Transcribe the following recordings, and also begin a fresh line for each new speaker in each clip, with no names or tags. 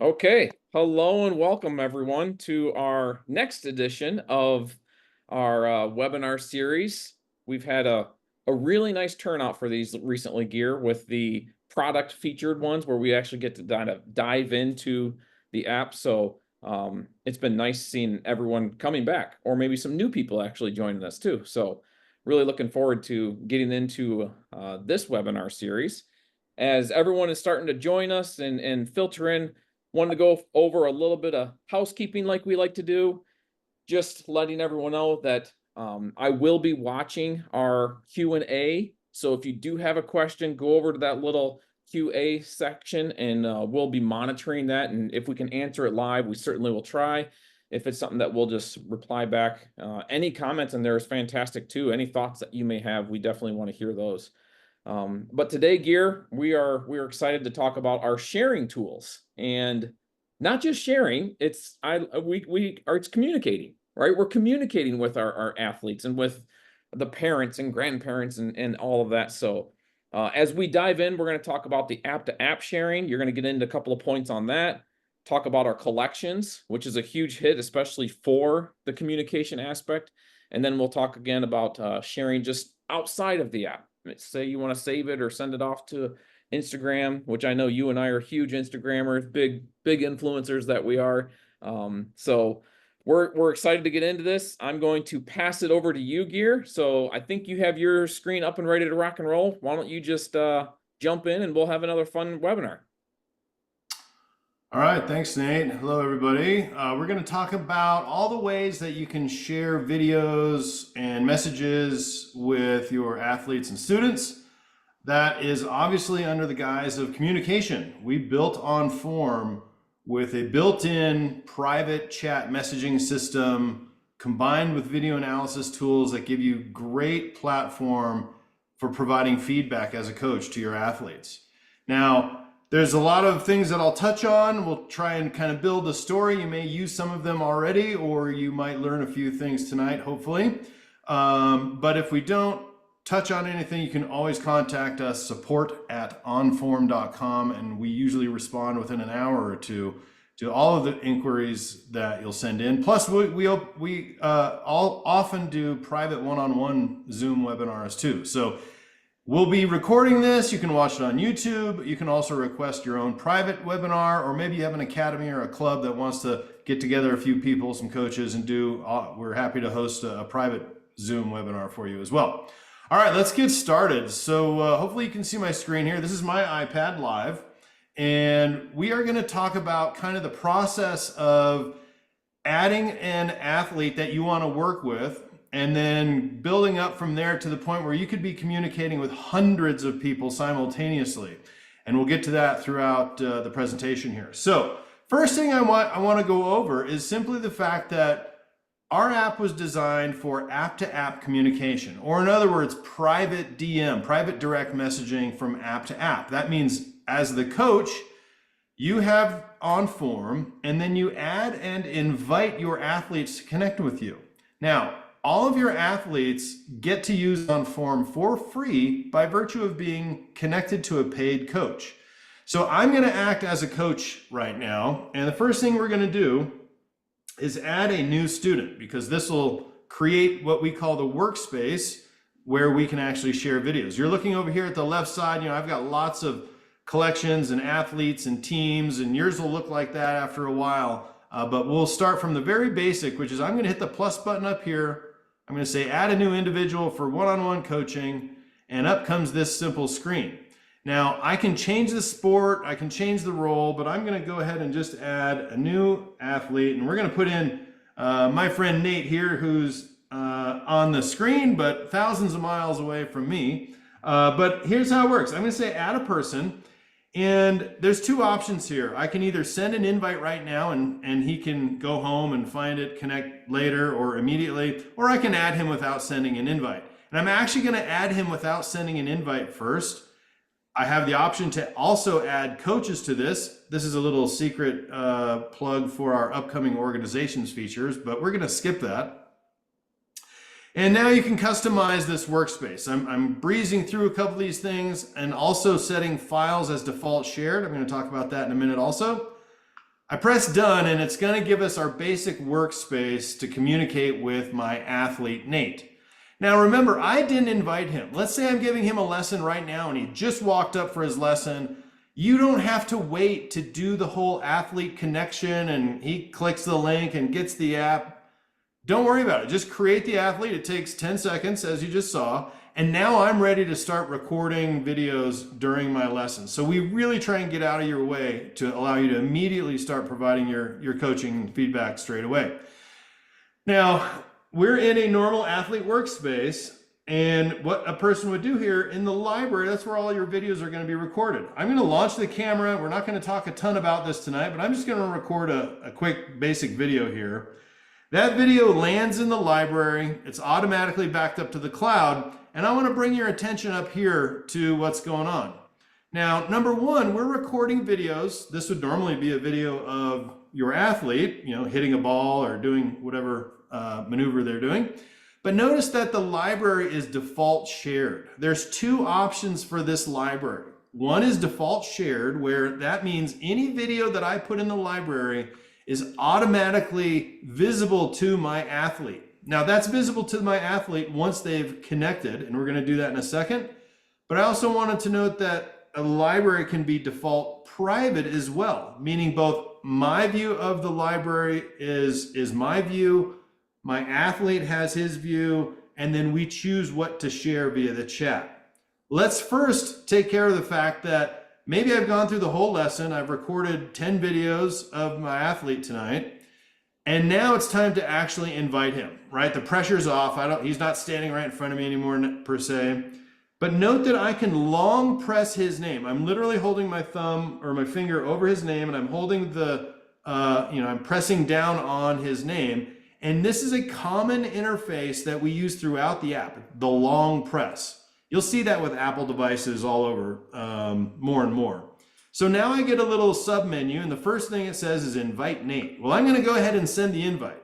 Okay, hello and welcome everyone to our next edition of our webinar series. We've had a really nice turnout for these recently, Gear, with the product featured ones where we actually get to dive into the app. So it's been nice seeing everyone coming back, or maybe some new people actually joining us too. So really looking forward to getting into this webinar series. As everyone is starting to join us and filter in, wanted to go over a little bit of housekeeping like we like to do. Just letting everyone know that I will be watching our Q&A. So if you do have a question, go over to that little QA section and we'll be monitoring that. And if we can answer it live, we certainly will try. If it's something that we'll just reply back. Any comments in there is fantastic too. Any thoughts that you may have, we definitely want to hear those. But today, Gear, we're excited to talk about our sharing tools, and not just sharing. It's communicating, right? We're communicating with our athletes and with the parents and grandparents and all of that. So as we dive in, we're going to talk about the app-to-app sharing. You're going to get into a couple of points on that. Talk about our collections, which is a huge hit, especially for the communication aspect. And then we'll talk again about sharing just outside of the app. Say you want to save it or send it off to Instagram, which I know you and I are huge Instagrammers, big influencers that we are. So we're excited to get into this. I'm going to pass it over to you, Gear. So I think you have your screen up and ready to rock and roll. Why don't you just jump in and we'll have another fun webinar.
All right, thanks, Nate. Hello, everybody. We're going to talk about all the ways that you can share videos and messages with your athletes and students. That is obviously under the guise of communication. We built Onform with a built-in private chat messaging system combined with video analysis tools that give you great platform for providing feedback as a coach to your athletes. Now, there's a lot of things that I'll touch on. We'll try and kind of build a story. You may use some of them already, or you might learn a few things tonight, hopefully. But if we don't touch on anything, you can always contact us, support@onform.com, and we usually respond within an hour or two to all of the inquiries that you'll send in. Plus, we all often do private one-on-one Zoom webinars too. So we'll be recording this. You can watch it on YouTube. You can also request your own private webinar, or maybe you have an academy or a club that wants to get together a few people, some coaches, and we're happy to host a private Zoom webinar for you as well. All right, let's get started. So hopefully you can see my screen here. This is my iPad Live, and we are going to talk about kind of the process of adding an athlete that you want to work with, and then building up from there to the point where you could be communicating with hundreds of people simultaneously. And we'll get to that throughout the presentation here. So first thing I want to go over is simply the fact that our app was designed for app-to-app communication, or in other words, private DM, private direct messaging from app to app. That means as the coach, you have Onform, and then you add and invite your athletes to connect with you. Now, all of your athletes get to use Onform for free by virtue of being connected to a paid coach. So I'm going to act as a coach right now, and the first thing we're going to do is add a new student, because this will create what we call the workspace where we can actually share videos. You're looking over here at the left side. I've got lots of collections and athletes and teams, and yours will look like that after a while. But we'll start from the very basic, which is I'm going to hit the plus button up here. I'm going to say add a new individual for one-on-one coaching, and up comes this simple screen. Now I can change the sport, I can change the role, but I'm going to go ahead and just add a new athlete, and we're going to put in my friend Nate here, who's on the screen but thousands of miles away from me. But here's how it works. I'm going to say add a person, and there's two options here. I can either send an invite right now and he can go home and find it, connect later or immediately, or I can add him without sending an invite. And I'm actually going to add him without sending an invite first. I have the option to also add coaches to this. This is a little secret plug for our upcoming organizations features, but we're going to skip that. And now you can customize this workspace. I'm breezing through a couple of these things and also setting files as default shared. I'm going to talk about that in a minute also. I press done, and it's going to give us our basic workspace to communicate with my athlete, Nate. Now remember, I didn't invite him. Let's say I'm giving him a lesson right now and he just walked up for his lesson. You don't have to wait to do the whole athlete connection and he clicks the link and gets the app. Don't worry about it. Just create the athlete. It takes 10 seconds, as you just saw. And now I'm ready to start recording videos during my lesson. So we really try and get out of your way to allow you to immediately start providing your coaching feedback straight away. Now, we're in a normal athlete workspace, and what a person would do here in the library, that's where all your videos are going to be recorded. I'm going to launch the camera. We're not going to talk a ton about this tonight, but I'm just going to record a quick basic video here. That video lands in the library. It's automatically backed up to the cloud, and I want to bring your attention up here to what's going on. Now, number one, we're recording videos. This would normally be a video of your athlete, hitting a ball or doing whatever maneuver they're doing. But notice that the library is default shared. There's two options for this library. One is default shared, where that means any video that I put in the library is automatically visible to my athlete. Now that's visible to my athlete once they've connected, and we're going to do that in a second. But I also wanted to note that a library can be default private as well, meaning both my view of the library is my view, my athlete has his view, and then we choose what to share via the chat. Let's first take care of the fact that maybe I've gone through the whole lesson. I've recorded 10 videos of my athlete tonight, and now it's time to actually invite him, right? The pressure's off. He's not standing right in front of me anymore per se. But note that I can long press his name. I'm literally holding my thumb or my finger over his name, and I'm holding I'm pressing down on his name. And this is a common interface that we use throughout the app, the long press. You'll see that with Apple devices all over more and more. So now I get a little sub menu, and the first thing it says is invite Nate. Well, I'm going to go ahead and send the invite.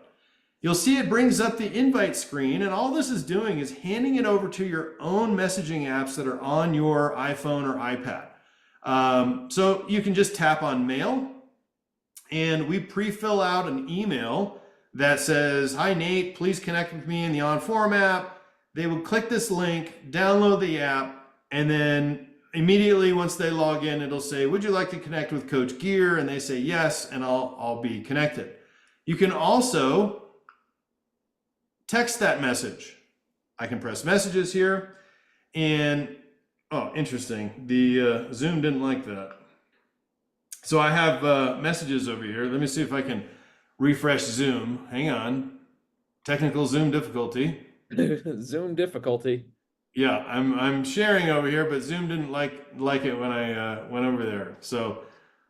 You'll see it brings up the invite screen, and all this is doing is handing it over to your own messaging apps that are on your iPhone or iPad. So you can just tap on mail, and we pre-fill out an email that says, "Hi Nate, please connect with me in the Onform app." They will click this link, download the app, and then immediately once they log in, it'll say, "Would you like to connect with Coach Gear?" And they say yes, and I'll be connected. You can also text that message. I can press messages here, and oh, interesting. The Zoom didn't like that. So I have messages over here. Let me see if I can refresh Zoom. Hang on. Technical Zoom difficulty.
Zoom difficulty.
Yeah, I'm sharing over here, but Zoom didn't like it when I went over there. So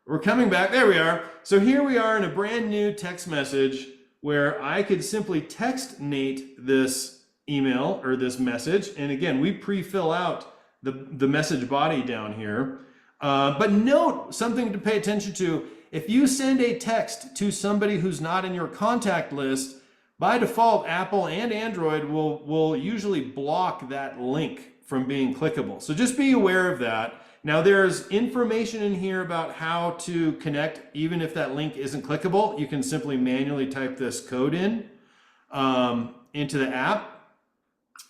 we're coming back. There we are. So here we are in a brand new text message where I could simply text Nate this email or this message. And again, we pre-fill out the message body down here. But note something to pay attention to. If you send a text to somebody who's not in your contact list, by default, Apple and Android will usually block that link from being clickable. So just be aware of that. Now there's information in here about how to connect even if that link isn't clickable. You can simply manually type this code in into the app.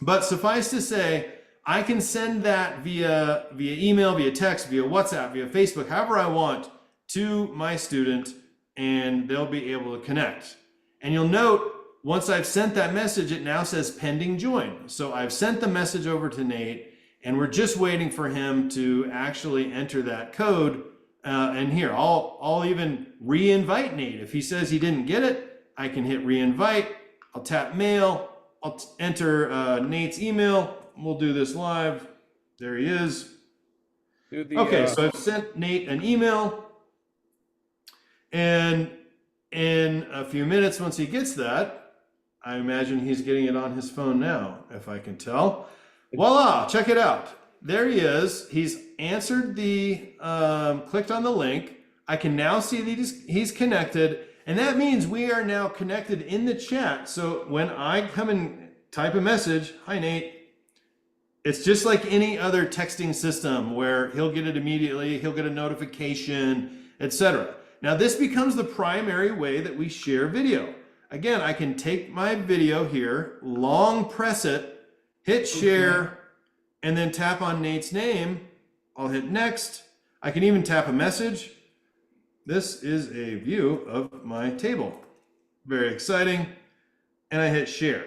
But suffice to say, I can send that via email, via text, via WhatsApp, via Facebook, however I want, to my student, and they'll be able to connect. And you'll note, once I've sent that message, it now says pending join. So I've sent the message over to Nate, and we're just waiting for him to actually enter that code. And here, I'll even re-invite Nate. If he says he didn't get it, I can hit re-invite. I'll tap mail. I'll enter Nate's email. We'll do this live. There he is. Okay, so I've sent Nate an email. And in a few minutes, once he gets that, I imagine he's getting it on his phone now, if I can tell. Voila, check it out. There he is. He's answered clicked on the link. I can now see that he's connected. And that means we are now connected in the chat. So when I come and type a message, "Hi Nate," it's just like any other texting system where he'll get it immediately, he'll get a notification, etc. Now this becomes the primary way that we share video. Again, I can take my video here, long press it, hit share, and then tap on Nate's name. I'll hit next. I can even tap a message. This is a view of my table. Very exciting. And I hit share.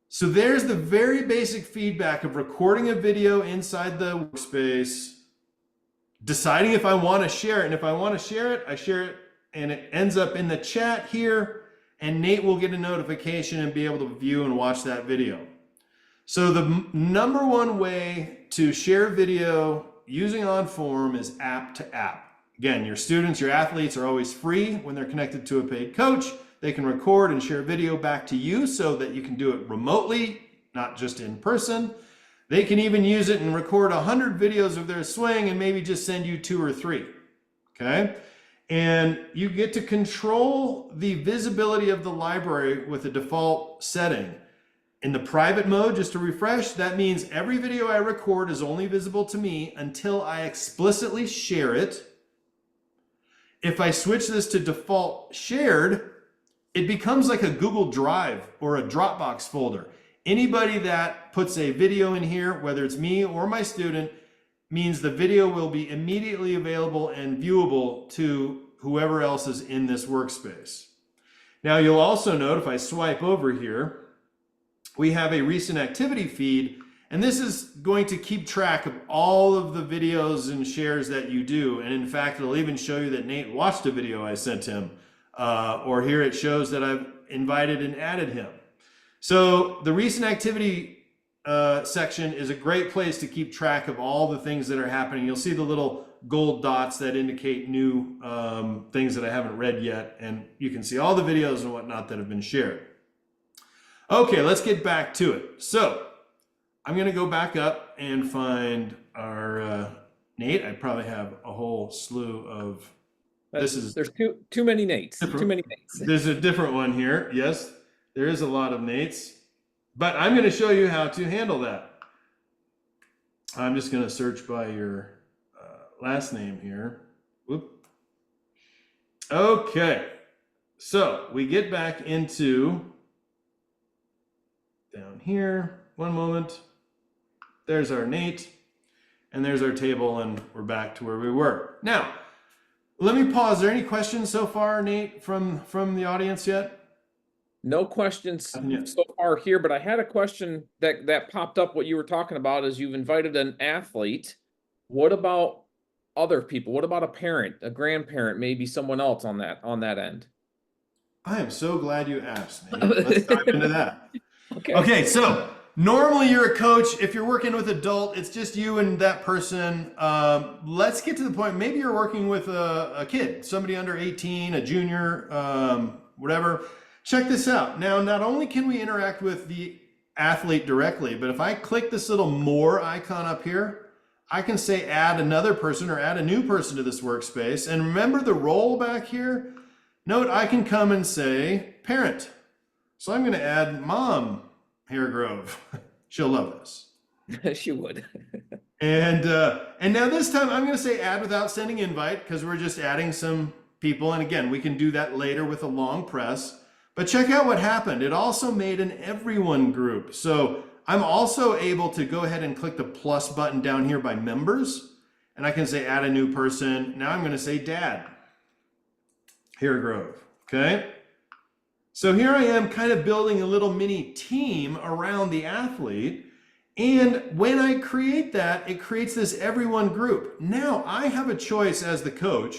So there's the very basic feedback of recording a video inside the workspace, deciding if I want to share it. And if I want to share it, I share it, and it ends up in the chat here, and Nate will get a notification and be able to view and watch that video. So the number one way to share video using Onform is app to app. Again, your students, your athletes are always free when they're connected to a paid coach. They can record and share video back to you so that you can do it remotely, not just in person. They can even use it and record 100 videos of their swing and maybe just send you 2 or 3, okay? And you get to control the visibility of the library with a default setting. In the private mode, just to refresh, that means every video I record is only visible to me until I explicitly share it. If I switch this to default shared, it becomes like a Google Drive or a Dropbox folder. Anybody that puts a video in here, whether it's me or my student, means the video will be immediately available and viewable to whoever else is in this workspace. Now you'll also note if I swipe over here, we have a recent activity feed, and this is going to keep track of all of the videos and shares that you do. And in fact, it'll even show you that Nate watched a video I sent him. Or here it shows that I've invited and added him. So the recent activity section is a great place to keep track of all the things that are happening. You'll see the little gold dots that indicate new things that I haven't read yet. And you can see all the videos and whatnot that have been shared. Okay, let's get back to it. So I'm going to go back up and find our Nate. I probably have a whole slew of... There's
too many Nates. Too many Nates.
There's a different one here. Yes, there is a lot of Nates, but I'm going to show you how to handle that. I'm just going to search by your last name here. Whoop. Okay, so we get back into down here. One moment. There's our Nate, and there's our table, and we're back to where we were. Now, let me pause. Are there any questions so far, Nate, from the audience yet?
No questions so far here, but I had a question that popped up. What you were talking about is you've invited an athlete. What about other people? What about a parent, a grandparent, maybe someone else on that end?
I am so glad you asked, Nate. Let's dive into that.
Okay,
so normally you're a coach. If you're working with adult, it's just you and that person. Let's get to the point. Maybe you're working with a kid, somebody under 18, a junior, whatever. Check this out. Now, not only can we interact with the athlete directly, but if I click this little more icon up here, I can say add another person or add a new person to this workspace. And remember the role back here? Note I can come and say parent. So I'm going to add Mom Hairgrove. She'll love this.
She would.
And now this time I'm going to say add without sending invite because we're just adding some people. And again, we can do that later with a long press. But check out what happened. It also made an everyone group. So I'm also able to go ahead and click the plus button down here by members. And I can say add a new person. Now I'm going to say Dad Hairgrove. Okay. So here I am kind of building a little mini team around the athlete. And when I create that, it creates this everyone group. Now I have a choice as the coach.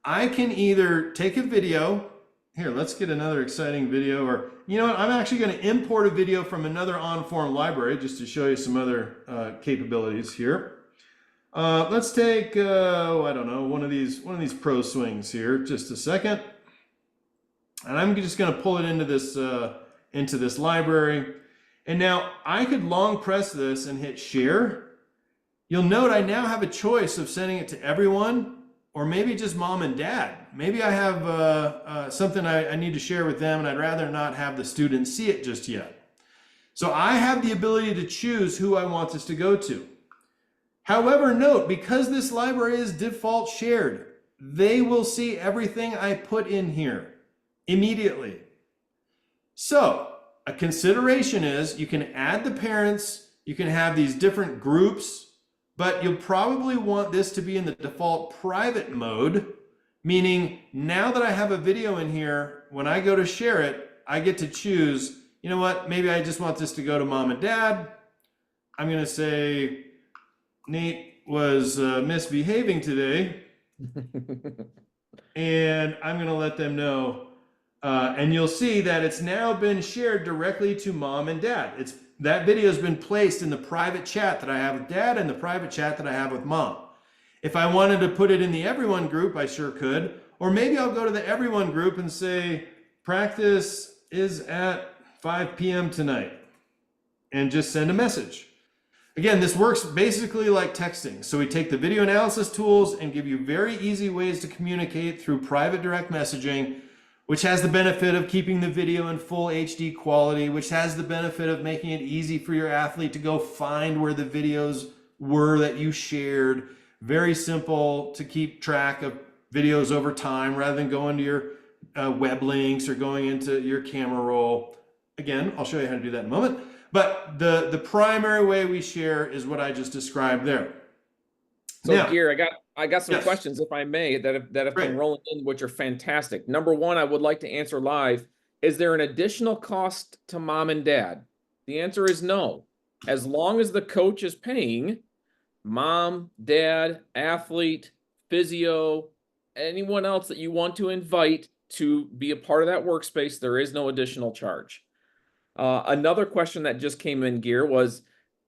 I can either take a video. Here, let's get another exciting video. Or, you know what? I'm actually going to import a video from another Onform library just to show you some other capabilities here. Let's take, I don't know, one of these pro swings here. Just a second. And I'm just going to pull it into this library. And now I could long press this and hit share. You'll note I now have a choice of sending it to everyone or maybe just mom and dad. Maybe I have something I need to share with them and I'd rather not have the student see it just yet. So I have the ability to choose who I want this to go to. However, note, because this library is default shared, they will see everything I put in here immediately. So a consideration is you can add the parents, you can have these different groups, but you'll probably want this to be in the default private mode, meaning now that I have a video in here, when I go to share it, I get to choose, you know what, maybe I just want this to go to mom and dad. I'm going to say Nate was misbehaving today, and I'm going to let them know. And you'll see that it's now been shared directly to mom and dad. That video has been placed in the private chat that I have with dad and the private chat that I have with mom. If I wanted to put it in the everyone group, I sure could. Or maybe I'll go to the everyone group and say, practice is at 5 p.m. tonight, and just send a message. Again, this works basically like texting. So we take the video analysis tools and give you very easy ways to communicate through private direct messaging, which has the benefit of keeping the video in full HD quality, which has the benefit of making it easy for your athlete to go find where the videos were that you shared. Very simple to keep track of videos over time rather than going to your web links or going into your camera roll. Again, I'll show you how to do that in a moment. But the primary way we share is what I just described there.
So
now,
Gear, I got some
yes,
questions, if I may, that have
great.
been rolling in, which are fantastic. Number one, I would like to answer live. Is there an additional cost to mom and dad? The answer is no. As long as the coach is paying, mom, dad, athlete, physio, anyone else that you want to invite to be a part of that workspace, there is no additional charge. Another question that just came in, Gear, was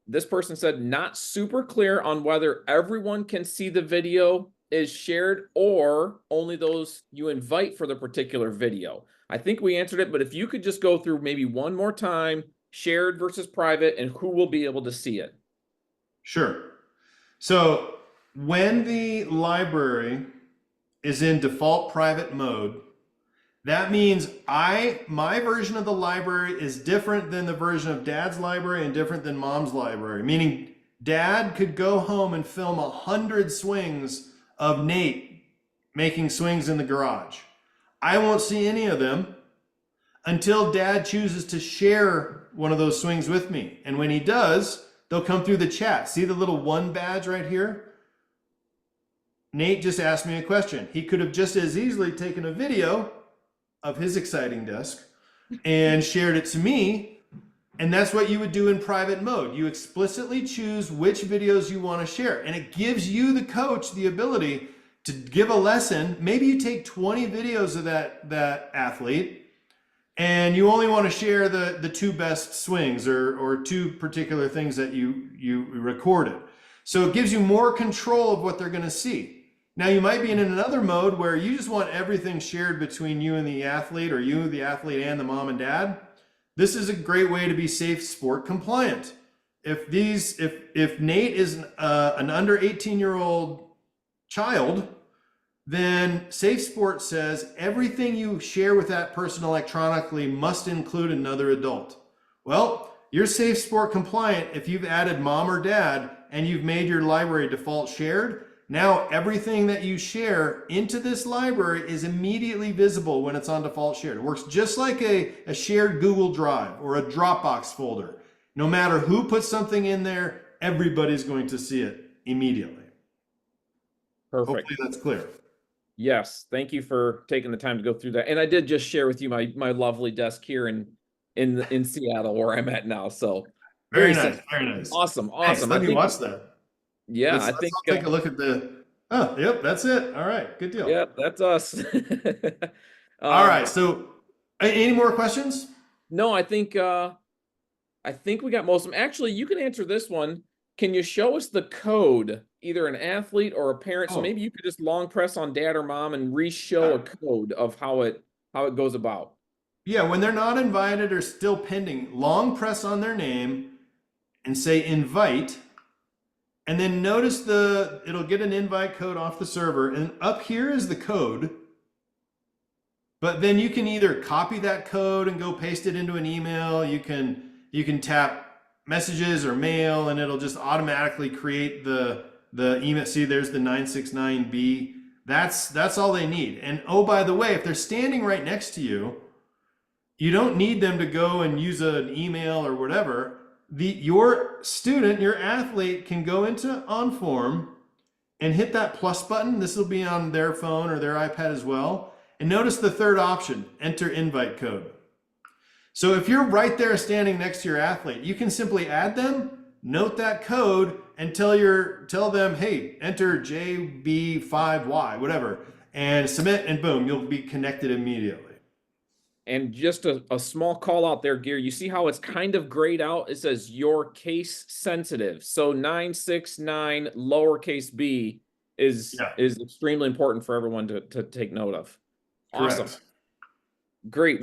this person said not super clear on whether everyone can see the video is shared or only those you invite for the particular video. I think we answered it, but if you could just go through maybe one more time, shared versus private, and who will be able to see it.
Sure. So when the library is in default private mode, that means my version of the library is different than the version of dad's library and different than mom's library, meaning dad could go home and film 100 swings of Nate making swings in the garage. I won't see any of them until dad chooses to share one of those swings with me. And when he does, they'll come through the chat. See the little one badge right here? Nate just asked me a question. He could have just as easily taken a video of his exciting disc and shared it to me. And that's what you would do in private mode. You explicitly choose which videos you want to share. And it gives you, the coach, the ability to give a lesson. Maybe you take 20 videos of that athlete and you only want to share the two best swings or two particular things that you recorded. So it gives you more control of what they're going to see. Now you might be in another mode where you just want everything shared between you and the athlete, or you, the athlete, and the mom and dad. This is a great way to be safe sport compliant. If Nate is an under 18-year-old child, then Safe Sport says everything you share with that person electronically must include another adult. Well, you're Safe Sport compliant if you've added mom or dad and you've made your library default shared. Now everything that you share into this library is immediately visible when it's on default shared. It works just like a shared Google Drive or a Dropbox folder. No matter who puts something in there, everybody's going to see it immediately.
Perfect.
Hopefully that's clear.
Yes, thank you for taking the time to go through that. And I did just share with you my lovely desk here in Seattle, where I'm at now. So
very nice, very nice.
Awesome.
Thanks, let me watch that.
Yeah,
let's take a look at the. Oh, yep, that's it. All right, good deal.
Yeah, that's us.
All right. So, any more questions?
No, I think we got most of them. Actually, you can answer this one. Can you show us the code, either an athlete or a parent? So maybe you could just long press on dad or mom and re-show a code of how it goes about.
Yeah, when they're not invited or still pending, long press on their name and say invite. And then notice it'll get an invite code off the server, and up here is the code. But then you can either copy that code and go paste it into an email. You can tap messages or mail, and it'll just automatically create the email. See, there's the 969B That's all they need. And oh, by the way, if they're standing right next to you, you don't need them to go and use an email or whatever. Your student, your athlete can go into Onform and hit that plus button. This will be on their phone or their iPad as well. And notice the third option, enter invite code. So if you're right there standing next to your athlete, you can simply add them, note that code, and tell them, hey, enter JB5Y, whatever, and submit, and boom, you'll be connected immediately.
And just a small call out there, Gear. You see how it's kind of grayed out? It says your case sensitive. So 969 lowercase b is extremely important for everyone to take note of. Awesome.
Correct.
Great.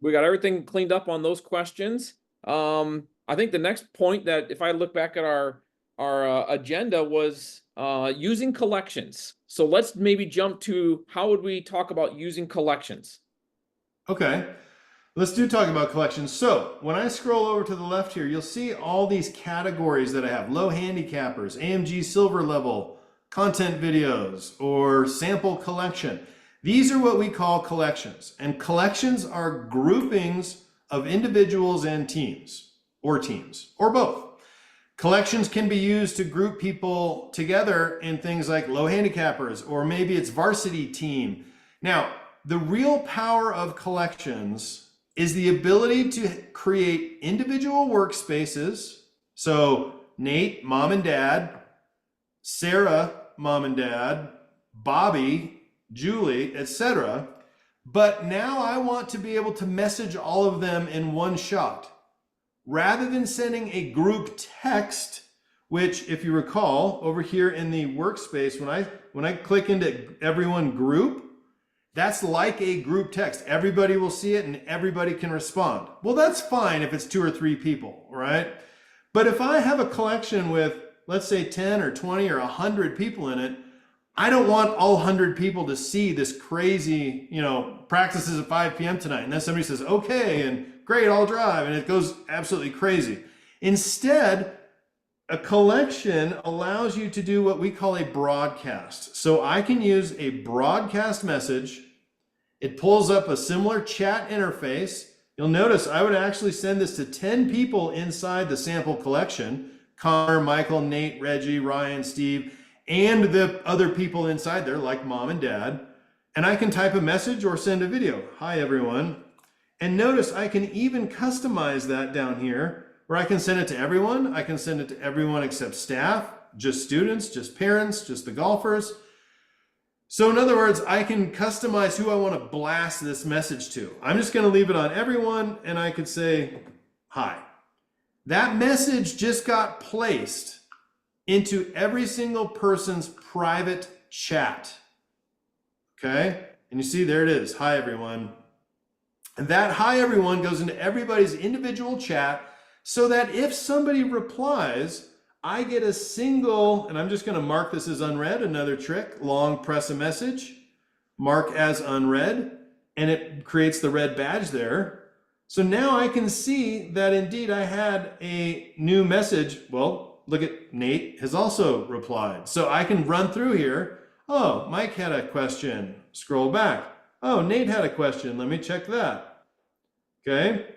We got everything cleaned up on those questions. I think the next point that if I look back at our agenda was using collections. So let's maybe jump to how would we talk about using collections?
Okay, let's talk about collections. So when I scroll over to the left here, you'll see all these categories that I have: low handicappers, AMG silver level, content videos, or sample collection. These are what we call collections. And collections are groupings of individuals and teams, or both. Collections can be used to group people together in things like low handicappers, or maybe it's varsity team. Now, the real power of collections is the ability to create individual workspaces. So Nate, mom and dad, Sarah, mom and dad, Bobby, Julie, etc. But now I want to be able to message all of them in one shot. Rather than sending a group text, which if you recall over here in the workspace, when I click into everyone group, that's like a group text. Everybody will see it and everybody can respond. Well, that's fine if it's 2 or 3 people, right? But if I have a collection with, let's say 10 or 20 or 100 people in it, I don't want all 100 people to see this crazy, practices at 5 p.m. tonight. And then somebody says, okay, and great, I'll drive. And it goes absolutely crazy. Instead, a collection allows you to do what we call a broadcast. So I can use a broadcast message. It pulls up a similar chat interface. You'll notice I would actually send this to 10 people inside the sample collection: Connor, Michael, Nate, Reggie, Ryan, Steve, and the other people inside there like mom and dad. And I can type a message or send a video. Hi, everyone. And notice I can even customize that down here, where I can send it to everyone. I can send it to everyone except staff, just students, just parents, just the golfers. So in other words, I can customize who I want to blast this message to. I'm just going to leave it on everyone, and I could say, hi. That message just got placed into every single person's private chat. Okay? And you see, there it is. Hi, everyone. And that hi, everyone goes into everybody's individual chat, so that if somebody replies, I get a single, and I'm just going to mark this as unread, another trick: long press a message, mark as unread, and it creates the red badge there. So now I can see that indeed I had a new message. Well, look at Nate has also replied. So I can run through here. Oh, Mike had a question. Scroll back. Oh, Nate had a question. Let me check that. Okay.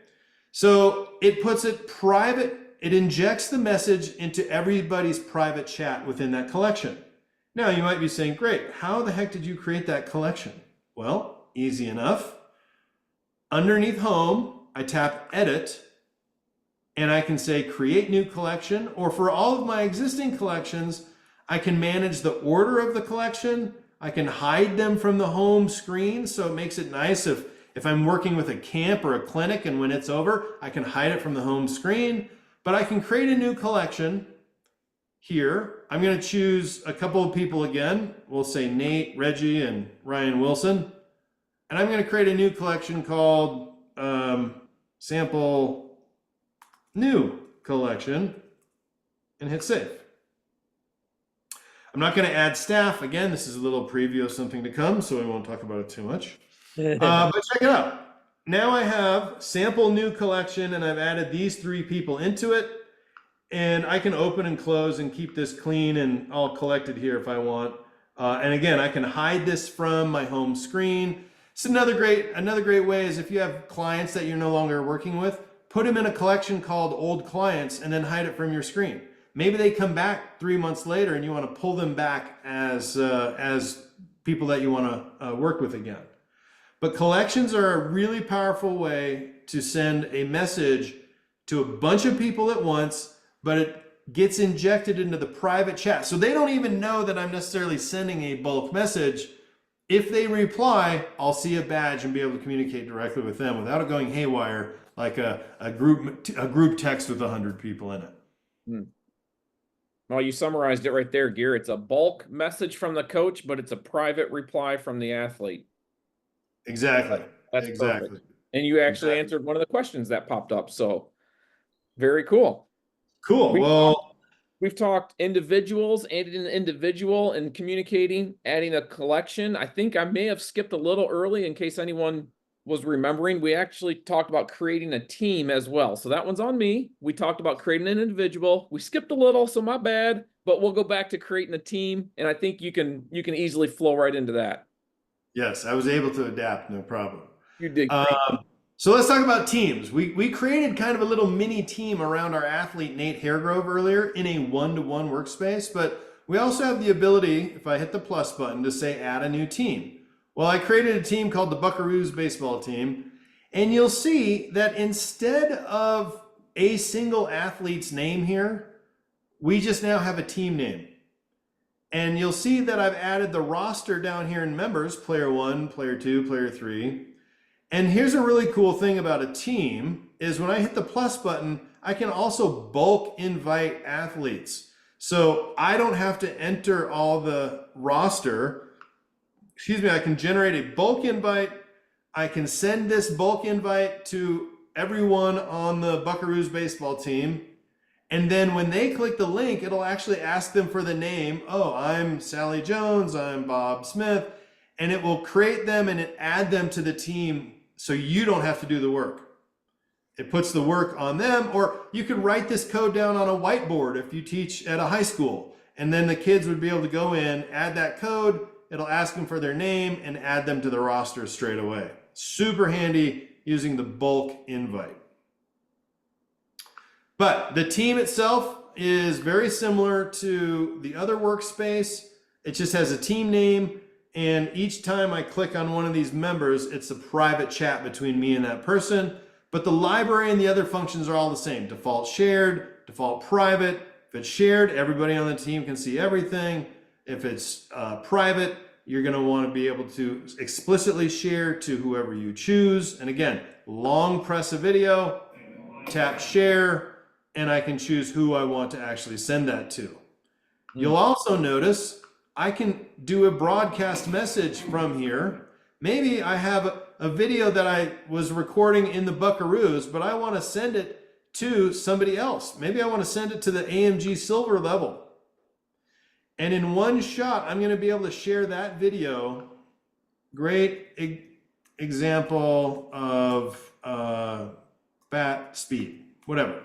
So it puts it private. It injects the message into everybody's private chat within that collection. Now you might be saying, great, how the heck did you create that collection? Well, easy enough. Underneath home, I tap edit, and I can say create new collection, or for all of my existing collections, I can manage the order of the collection. I can hide them from the home screen, so it makes it nice if I'm working with a camp or a clinic, and when it's over, I can hide it from the home screen. But I can create a new collection here. I'm going to choose a couple of people again. We'll say Nate, Reggie, and Ryan Wilson. And I'm going to create a new collection called Sample New Collection, and hit save. I'm not going to add staff. Again, this is a little preview of something to come, so I won't talk about it too much. But check it out. Now I have Sample New Collection, and I've added these 3 people into it. And I can open and close and keep this clean and all collected here if I want. And again, I can hide this from my home screen. It's another great way is if you have clients that you're no longer working with, put them in a collection called old clients and then hide it from your screen. Maybe they come back 3 months later and you want to pull them back as people that you want to work with again. But collections are a really powerful way to send a message to a bunch of people at once, but it gets injected into the private chat. So they don't even know that I'm necessarily sending a bulk message. If they reply, I'll see a badge and be able to communicate directly with them without it going haywire like a group text with 100 people in it.
Hmm. Well, you summarized it right there, Gear. It's a bulk message from the coach, but it's a private reply from the athlete.
Exactly.
That's
Exactly.
perfect. And you actually
Exactly.
answered one of the questions that popped up. So very cool.
Cool.
We've talked,
Well,
we've talked individuals, adding an individual and communicating, adding a collection. I think I may have skipped a little early in case anyone was remembering. We actually talked about creating a team as well. So that one's on me. We talked about creating an individual. We skipped a little, so my bad, but we'll go back to creating a team. And I think you can easily flow right into that.
yes, I was able to adapt, no problem.
You did great.
Um, so let's talk about teams. We created kind of a little mini team around our athlete Nate Hairgrove earlier in a one-to-one workspace, but we also have the ability, if I hit the plus button, to say add a new team. Well, I created a team called the Buckaroos baseball team, and you'll see that instead of a single athlete's name here, we just now have a team name. And you'll see that I've added the roster down here in members, player 1, player 2, player 3. And here's a really cool thing about a team is when I hit the plus button, I can also bulk invite athletes. So I don't have to enter all the roster. Excuse me, I can generate a bulk invite. I can send this bulk invite to everyone on the Buckaroos baseball team. And then when they click the link, it'll actually ask them for the name. Oh, I'm Sally Jones, I'm Bob Smith. And it will create them and it add them to the team so you don't have to do the work. It puts the work on them, or you could write this code down on a whiteboard if you teach at a high school. And then the kids would be able to go in, add that code, it'll ask them for their name and add them to the roster straight away. Super handy using the bulk invite. But the team itself is very similar to the other workspace. It just has a team name, and each time I click on one of these members, it's a private chat between me and that person. But the library and the other functions are all the same. Default shared, default private. If it's shared, everybody on the team can see everything. If it's private, you're going to want to be able to explicitly share to whoever you choose. And again, long press a video, tap share, and I can choose who I want to actually send that to. You'll also notice I can do a broadcast message from here. Maybe I have a video that I was recording in the Buckaroos, but I want to send it to somebody else. Maybe I want to send it to the AMG silver level. And in one shot, I'm going to be able to share that video. Great example of bat speed, whatever.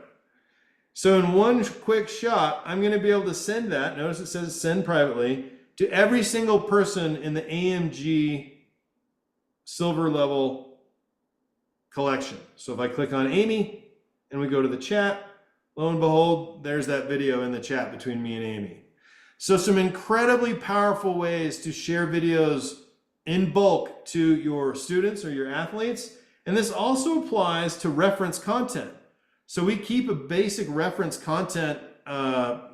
So in one quick shot, I'm going to be able to send that. Notice it says send privately to every single person in the AMG silver level collection. So if I click on Amy and we go to the chat, lo and behold, there's that video in the chat between me and Amy. So some incredibly powerful ways to share videos in bulk to your students or your athletes. And this also applies to reference content. So we keep a basic reference content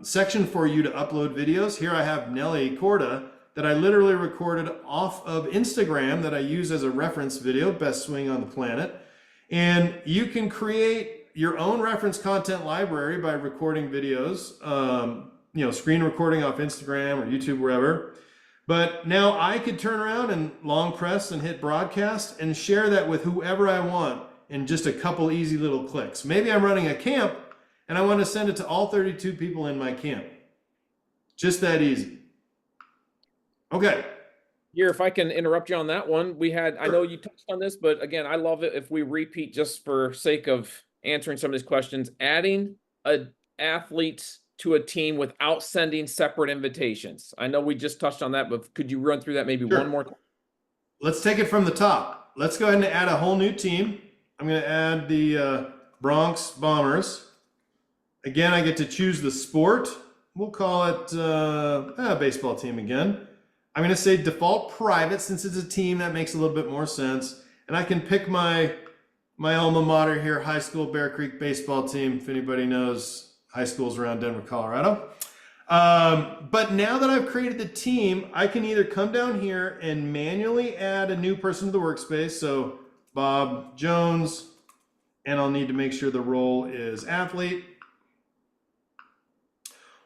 section for you to upload videos. Here I have Nelly Corda that I literally recorded off of Instagram that I use as a reference video, best swing on the planet. And you can create your own reference content library by recording videos, screen recording off Instagram or YouTube, wherever. But now I could turn around and long press and hit broadcast and share that with whoever I want in just a couple easy little clicks. Maybe I'm running a camp and I want to send it to all 32 people in my camp. Just that easy. Okay.
Here, if I can interrupt you on that one, I know you touched on this, but again, I love it if we repeat just for sake of answering some of these questions, adding a athlete's to a team without sending separate invitations? I know we just touched on that, but could you run through that maybe one
Sure.
more time?
Let's take it from the top. Let's go ahead and add a whole new team. I'm going to add the Bronx Bombers. Again, I get to choose the sport. We'll call it a baseball team again. I'm going to say default private since it's a team. That makes a little bit more sense. And I can pick my alma mater here, high school Bear Creek baseball team, if anybody knows high schools around Denver, Colorado. But now that I've created the team, I can either come down here and manually add a new person to the workspace. So Bob Jones, and I'll need to make sure the role is athlete.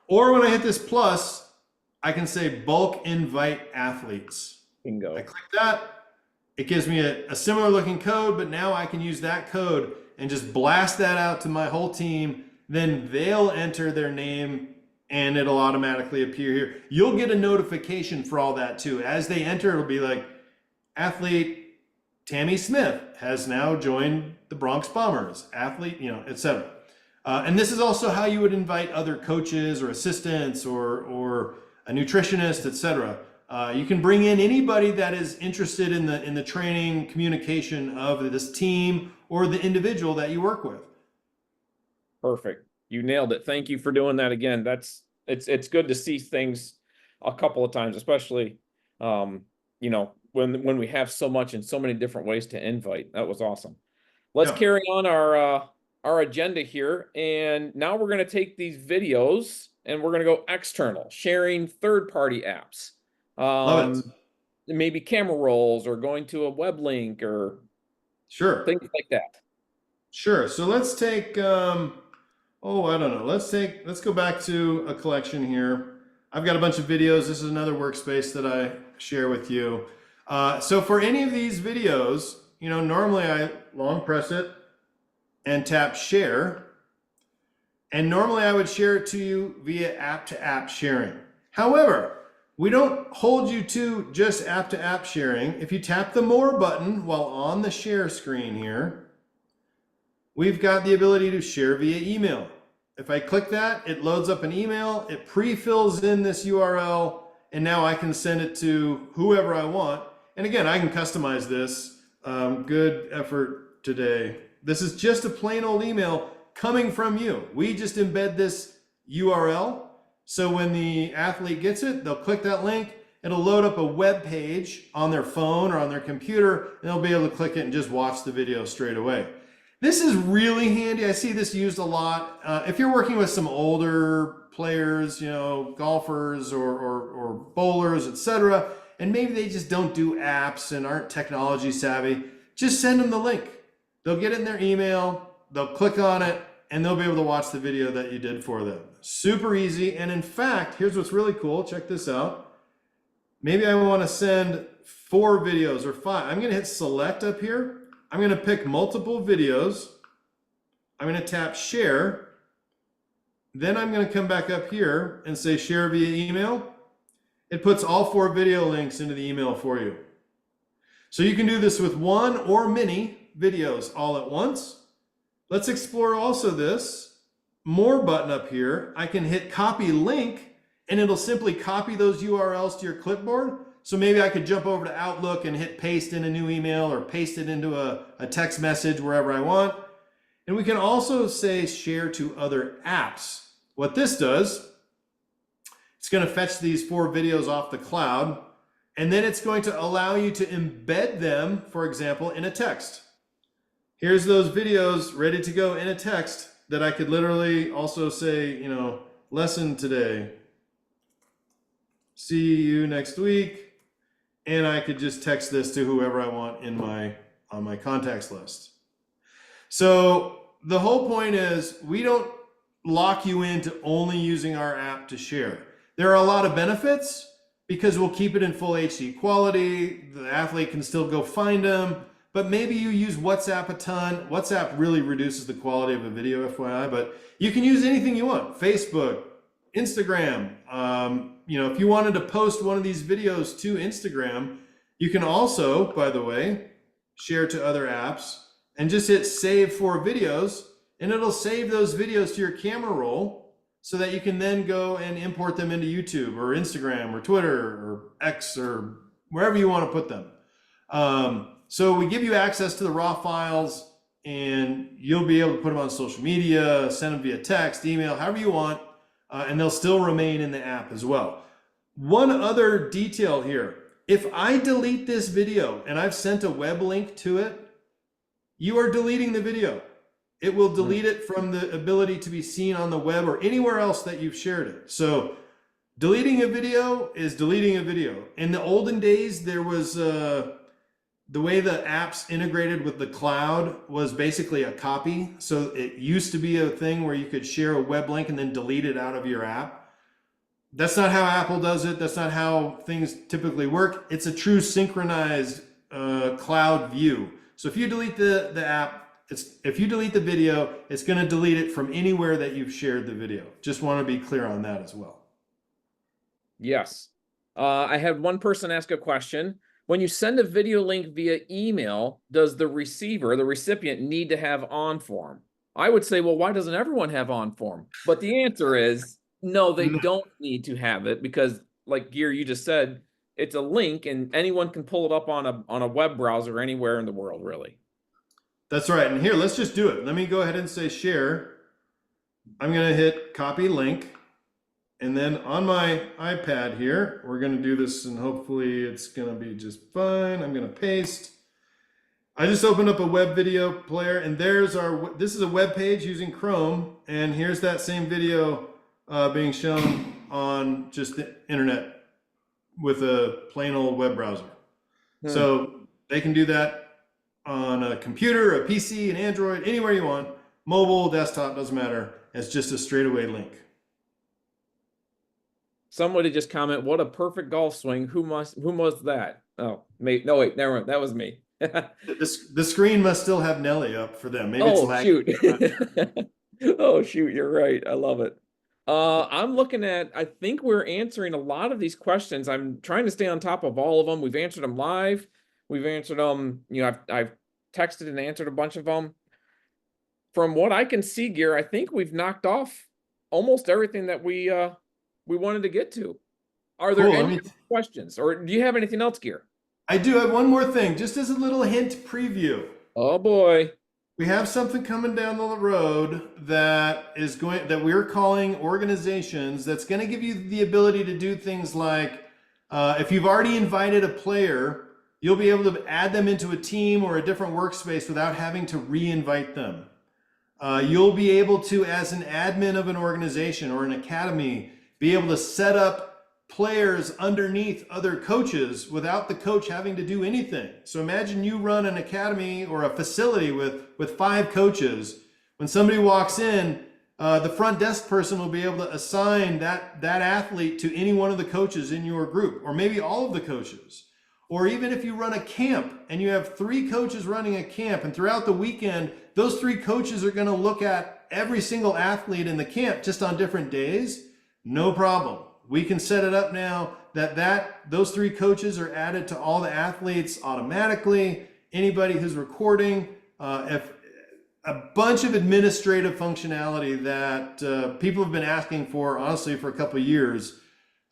Or when I hit this plus, I can say bulk invite athletes.
Bingo.
I click that. It gives me a similar looking code, but now I can use that code and just blast that out to my whole team. Then they'll enter their name and it'll automatically appear here. You'll get a notification for all that too. As they enter, it'll be like, athlete Tammy Smith has now joined the Bronx Bombers, athlete, etc. And this is also how you would invite other coaches or assistants or a nutritionist, etc. You can bring in anybody that is interested in the training, communication of this team or the individual that you work with.
Perfect. You nailed it. Thank you for doing that again. It's good to see things a couple of times, especially when we have so much and so many different ways to invite. That was awesome. Let's
Yeah.
carry on our agenda here. And now we're going to take these videos and we're going to go external, sharing third-party apps.
Love it.
Maybe camera rolls or going to a web link or
Sure.
things like that.
Sure. So let's take, I don't know. Let's go back to a collection here. I've got a bunch of videos. This is another workspace that I share with you. So for any of these videos, normally I long press it and tap share. And normally I would share it to you via app-to-app sharing. However, we don't hold you to just app-to-app sharing. If you tap the more button while on the share screen here, we've got the ability to share via email. If I click that, it loads up an email, it pre-fills in this URL, and now I can send it to whoever I want. And again, I can customize this. Good effort today. This is just a plain old email coming from you. We just embed this URL. So when the athlete gets it, they'll click that link. It'll load up a web page on their phone or on their computer, and they'll be able to click it and just watch the video straight away. This is really handy. I see this used a lot. If you're working with some older players, golfers or bowlers, etc., and maybe they just don't do apps and aren't technology savvy, just send them the link. They'll get it in their email, they'll click on it, and they'll be able to watch the video that you did for them. Super easy. And in fact, here's what's really cool. Check this out. Maybe I want to send 4 videos or 5. I'm going to hit select up here. I'm going to pick multiple videos. I'm going to tap share. Then I'm going to come back up here and say share via email. It puts all 4 video links into the email for you. So you can do this with one or many videos all at once. Let's explore also this more button up here. I can hit copy link and it'll simply copy those URLs to your clipboard. So maybe I could jump over to Outlook and hit paste in a new email or paste it into a text message wherever I want. And we can also say share to other apps. What this does, it's going to fetch these 4 videos off the cloud, and then it's going to allow you to embed them, for example, in a text. Here's those videos ready to go in a text that I could literally also say, lesson today. See you next week. And I could just text this to whoever I want on my contacts list. So the whole point is we don't lock you into only using our app to share. There are a lot of benefits because we'll keep it in full HD quality. The athlete can still go find them, but maybe you use WhatsApp a ton. WhatsApp really reduces the quality of a video, FYI, but you can use anything you want. Facebook, Instagram. If you wanted to post one of these videos to Instagram, you can also, by the way, share to other apps and just hit save for videos, and it'll save those videos to your camera roll. so that you can then go and import them into YouTube or Instagram or Twitter or X or wherever you want to put them. So we give you access to the raw files, and you'll be able to put them on social media, send them via text, email, however you want, and they'll still remain in the app as well. One other detail here. If I delete this video and I've sent a web link to it, you are deleting the video. It will delete it from the ability to be seen on the web or anywhere else that you've shared it. So deleting a video is deleting a video. In the olden days, there was the way the apps integrated with the cloud was basically a copy. So it used to be a thing where you could share a web link and then delete it out of your app. That's not how Apple does it. That's not how things typically work. It's a true synchronized cloud view. So if you delete the app, if you delete the video, it's going to delete it from anywhere that you've shared the video. Just want to be clear on that as well.
Yes. I had one person ask a question. When you send a video link via email, does the receiver, the recipient, need to have Onform? I would say, well, why doesn't everyone have Onform? But the answer is no, they don't need to have it because, like Gear, you just said, it's a link and anyone can pull it up on a web browser anywhere in the world, really.
That's right. And here, let's just do it. Let me go ahead and say share. I'm going to hit copy link. And then on my iPad here, we're going to do this and hopefully it's going to be just fine. I'm going to paste. I just opened up a web video player and there's this is a web page using Chrome. And here's that same video being shown on just the internet with a plain old web browser. So they can do that on a computer, a PC, an Android, anywhere you want. Mobile, desktop, doesn't matter. It's just a straightaway link.
Somebody just comment, what a perfect golf swing. Who was that? Oh, me. No, wait, never mind. That was me.
The screen must still have Nelly up for them. Maybe it's lagging.
Shoot. Oh, shoot. You're right. I love it. I'm looking at, I think we're answering a lot of these questions. I'm trying to stay on top of all of them. We've answered them live. We've answered them, I've texted and answered a bunch of them. From what I can see, Gear, I think we've knocked off almost everything that we wanted to get to. Are there any questions, or do you have anything else, Gear?
I do have one more thing, just as a little hint preview.
Oh boy.
We have something coming down the road that we're calling organizations that's going to give you the ability to do things like if you've already invited a player, you'll be able to add them into a team or a different workspace without having to re-invite them. You'll be able to, as an admin of an organization or an academy, be able to set up players underneath other coaches without the coach having to do anything. So imagine you run an academy or a facility with 5 coaches. When somebody walks in, the front desk person will be able to assign that athlete to any one of the coaches in your group, or maybe all of the coaches. Or even if you run a camp and you have 3 coaches running a camp, and throughout the weekend, those 3 coaches are going to look at every single athlete in the camp just on different days, no problem. We can set it up now that those 3 coaches are added to all the athletes automatically. Anybody who's recording, if a bunch of administrative functionality that people have been asking for, honestly, for a couple of years,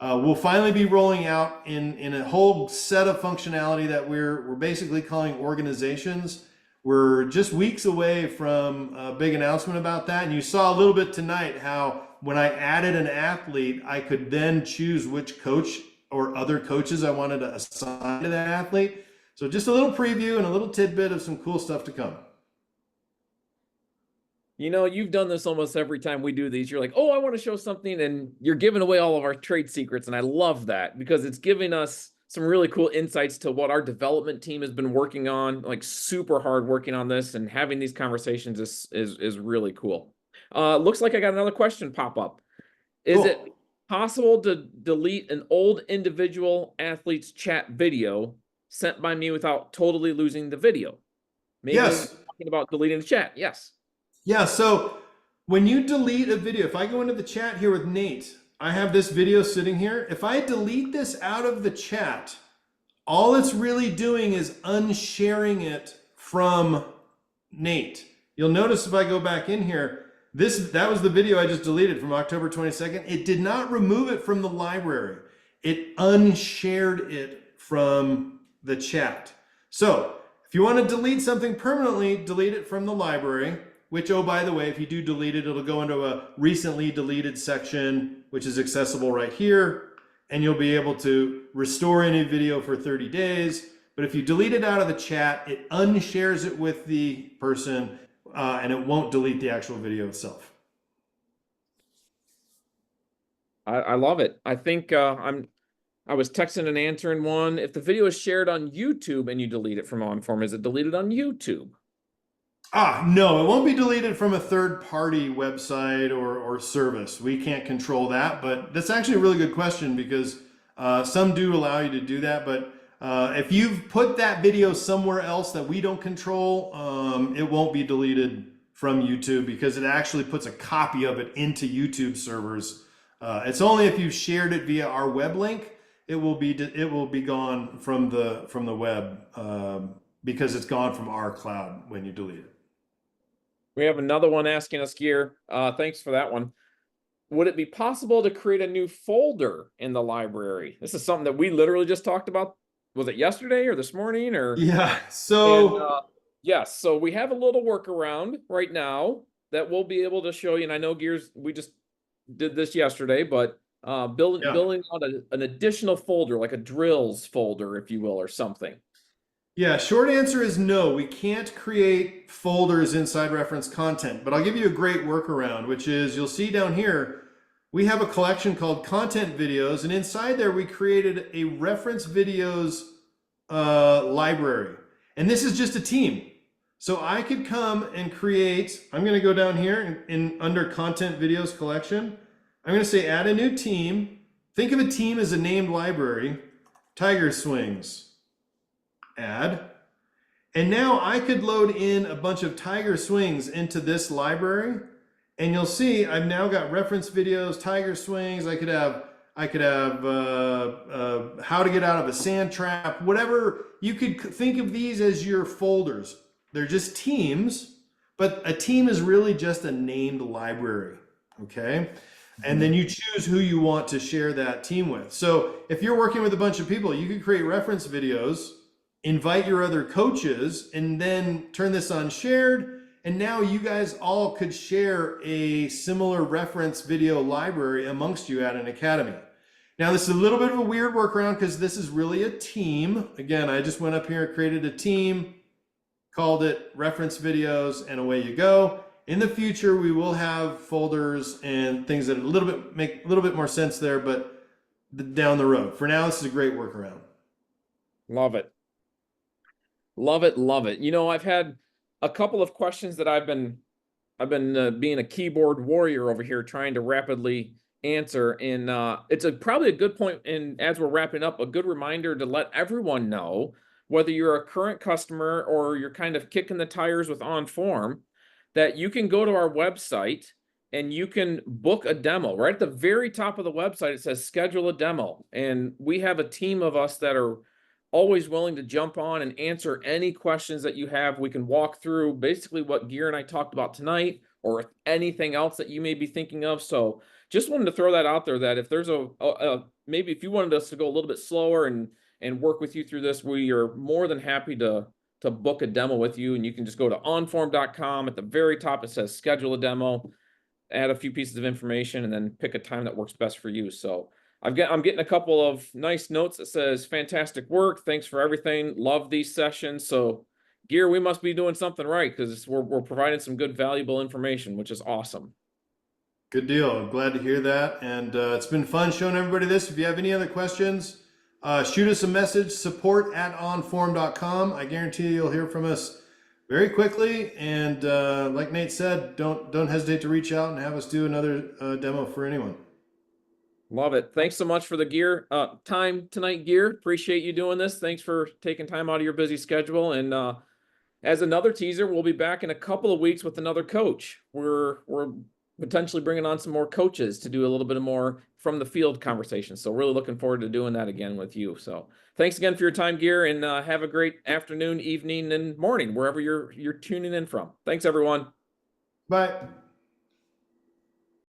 will finally be rolling out in a whole set of functionality that we're basically calling organizations. We're just weeks away from a big announcement about that. And you saw a little bit tonight how when I added an athlete, I could then choose which coach or other coaches I wanted to assign to that athlete. So just a little preview and a little tidbit of some cool stuff to come.
You've done this almost every time we do these. You're like, oh, I want to show something, and you're giving away all of our trade secrets. And I love that because it's giving us some really cool insights to what our development team has been working on, like super hard working on this, and having these conversations is really cool. Looks like I got another question pop up. Is it possible to delete an old individual athlete's chat video sent by me without totally losing the video? Maybe
yes.
Talking about deleting the chat. Yes.
Yeah. So when you delete a video, if I go into the chat here with Nate, I have this video sitting here. If I delete this out of the chat, all it's really doing is unsharing it from Nate. You'll notice if I go back in here, That was the video I just deleted from October 22nd. It did not remove it from the library. It unshared it from the chat. So if you want to delete something permanently, delete it from the library, which, oh, by the way, if you do delete it, it'll go into a recently deleted section, which is accessible right here. And you'll be able to restore any video for 30 days. But if you delete it out of the chat, it unshares it with the person, and it won't delete the actual video itself.
I love it. I think I was texting and answering one. If the video is shared on YouTube and you delete it from Onform, is it deleted on YouTube?
No, it won't be deleted from a third-party website or service. We can't control that, but that's actually a really good question because some do allow you to do that. But if you've put that video somewhere else that we don't control, it won't be deleted from YouTube because it actually puts a copy of it into YouTube servers. It's only if you've shared it via our web link, it will be gone from the web because it's gone from our cloud when you delete it.
We have another one asking us, Gear. Thanks for that one. Would it be possible to create a new folder in the library? This is something that we literally just talked about. Was it yesterday or this morning or?
Yeah.
And
So
yes, so we have a little workaround right now that we'll be able to show you. And I know Gears, we just did this yesterday, but building out an additional folder, like a drills folder, if you will, or something.
yeah, short answer is no. We can't create folders inside reference content, but I'll give you a great workaround, which is you'll see down here, we have a collection called content videos, and inside there we created a reference videos library. And this is just a team. So I could come and create, I'm going to go down here in under content videos collection. I'm going to say add a new team. Think of a team as a named library. Tiger swings. Add. And now I could load in a bunch of tiger swings into this library. And you'll see I've now got reference videos, tiger swings. I could have how to get out of a sand trap, whatever. You could think of these as your folders. They're just teams, but a team is really just a named library, okay? And then you choose who you want to share that team with. So if you're working with a bunch of people, you could create reference videos, invite your other coaches, and then turn this on shared. And now you guys all could share a similar reference video library amongst you at an academy. Now this is a little bit of a weird workaround because this is really a team. Again, I just went up here and created a team, called it reference videos, and away you go. In the future, we will have folders and things that make a little bit more sense there, but down the road. For now, this is a great workaround.
Love it. Love it, love it. You know, I've had a couple of questions that I've been being a keyboard warrior over here trying to rapidly answer, and it's probably a good point, and as we're wrapping up, a good reminder to let everyone know, whether you're a current customer or you're kind of kicking the tires with Onform, that you can go to our website and you can book a demo. Right at the very top of the website, it says schedule a demo. And we have a team of us that are always willing to jump on and answer any questions that you have. We can walk through basically what Gear and I talked about tonight, or anything else that you may be thinking of. So just wanted to throw that out there, that if there's maybe if you wanted us to go a little bit slower and work with you through this, we are more than happy to book a demo with you. And you can just go to onform.com. At the very top, it says schedule a demo, add a few pieces of information, and then pick a time that works best for you. So I'm getting a couple of nice notes that says fantastic work. Thanks for everything. Love these sessions. So Gear, we must be doing something right because we're providing some good, valuable information, which is awesome.
Good deal. I'm glad to hear that. And it's been fun showing everybody this. If you have any other questions, shoot us a message, support@onform.com. I guarantee you'll hear from us very quickly. And like Nate said, don't hesitate to reach out and have us do another demo for anyone.
Love it. Thanks so much for the Gear time tonight, Gear. Appreciate you doing this. Thanks for taking time out of your busy schedule. And as another teaser, we'll be back in a couple of weeks with another coach. We're potentially bringing on some more coaches to do a little bit of more from the field conversation. So really looking forward to doing that again with you. So thanks again for your time, Gear, and have a great afternoon, evening, and morning, wherever you're tuning in from. Thanks, everyone.
Bye.